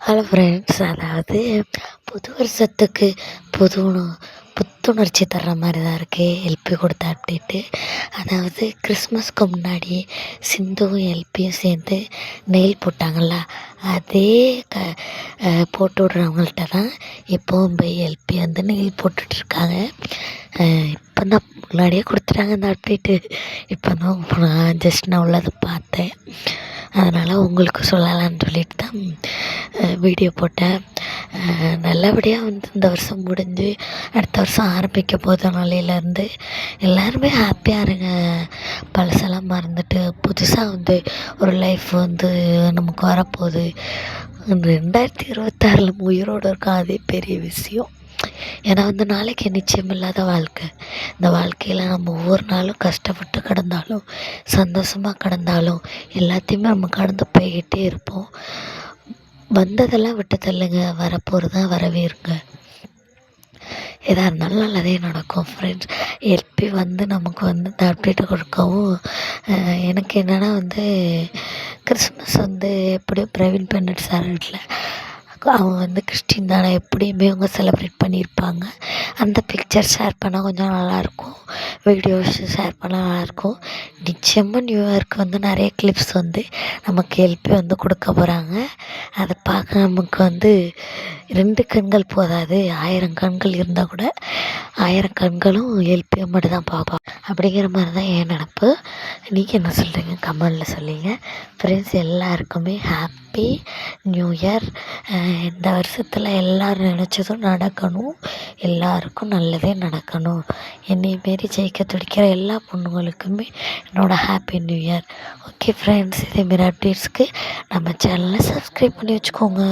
Hello friends, அதாவது புது வருஷத்துக்கு புது புத்துணர்ச்சி தர்ற மாதிரி தான் இருக்குது எல்பி கொடுத்த அப்டேட்டு. அதாவது கிறிஸ்மஸ்க்கு முன்னாடி சிந்துவும் எல்பியும் சேர்ந்து நெயில் போட்டாங்கள்ல, அதே போட்டு விட்றவங்கள்ட்ட தான் இப்போவும் போய் எல்பி வந்து நெயில் போட்டுட்ருக்காங்க. இப்போ தான் முன்னாடியே கொடுத்துட்டாங்க இந்த அப்டேட்டு. இப்போ தான் நான் உள்ளதை பார்த்தேன். அதனால் உங்களுக்கு சொல்லலான்னு சொல்லிட்டு தான் வீடியோ போட்டேன். நல்லபடியாக வந்து இந்த வருஷம் முடிஞ்சு அடுத்த வருஷம் ஆரம்பிக்க போகிற நாளையிலேருந்து எல்லாருமே ஹாப்பியாக இருங்க. பழசெல்லாம் மறந்துட்டு புதுசாக வந்து ஒரு லைஃப் வந்து நமக்கு வரப்போகுது. 2026 உயிரோடு இருக்கோம், அதே பெரிய விஷயம். ஏன்னா வந்து நாளைக்கு நிச்சயம் இல்லாத வாழ்க்கை. இந்த வாழ்க்கையில் நம்ம ஒவ்வொரு நாளும் கஷ்டப்பட்டு கிடந்தாலும் சந்தோஷமாக கிடந்தாலும் எல்லாத்தையுமே நம்ம கடந்து போய்கிட்டே இருப்போம். வந்ததெல்லாம் விட்டு தள்ளுங்க, வரப்போகிறது தான் வரவேறுங்க. எதாக இருந்தாலும் நல்லதே நடக்கும் ஃப்ரெண்ட்ஸ். எல்பி வந்து நமக்கு வந்து இந்த அப்டேட்டை கொடுக்கவும் எனக்கு என்னென்னா வந்து கிறிஸ்மஸ் வந்து எப்படியும் பிரவீன் பென்னட் சார் வீட்டில் அவங்க வந்து கிறிஸ்டின் தானே, எப்படியுமே அவங்க செலிப்ரேட் பண்ணியிருப்பாங்க. அந்த பிக்சர் ஷேர் பண்ணால் கொஞ்சம் நல்லாயிருக்கும், வீடியோஸ் ஷேர் பண்ணால் நல்லாயிருக்கும். நிச்சயமாக நியூ இயர்க்கு வந்து நிறைய கிளிப்ஸ் வந்து நமக்கு எல்பி வந்து கொடுக்க போகிறாங்க. அதை பார்க்க நமக்கு வந்து 2 கண்கள் போதாது, 1000 கண்கள் இருந்தால் கூட 1000 கண்களும் எல்பியை மட்டும் தான் பார்ப்போம் அப்படிங்கிற மாதிரி தான் என் நினப்பு. நீங்கள் என்ன சொல்கிறீங்க கமெண்டில் சொல்லுங்க ஃப்ரெண்ட்ஸ். எல்லாருக்குமே ஹாப்பி நியூ இயர். இந்த வருஷத்தில் எல்லோரும் நினச்சதும் நடக்கணும், எல்லாருக்கும் நல்லதே நடக்கணும். என்னை மாரி ஜெயிக்க துடிக்கிற எல்லா பொண்ணுங்களுக்குமே என்னோடய happy new year. Okay friends, இதேமாரி அப்டேட்ஸ்க்கு நம்ம சேனலை சப்ஸ்கிரைப் பண்ணி வச்சுக்கோங்க.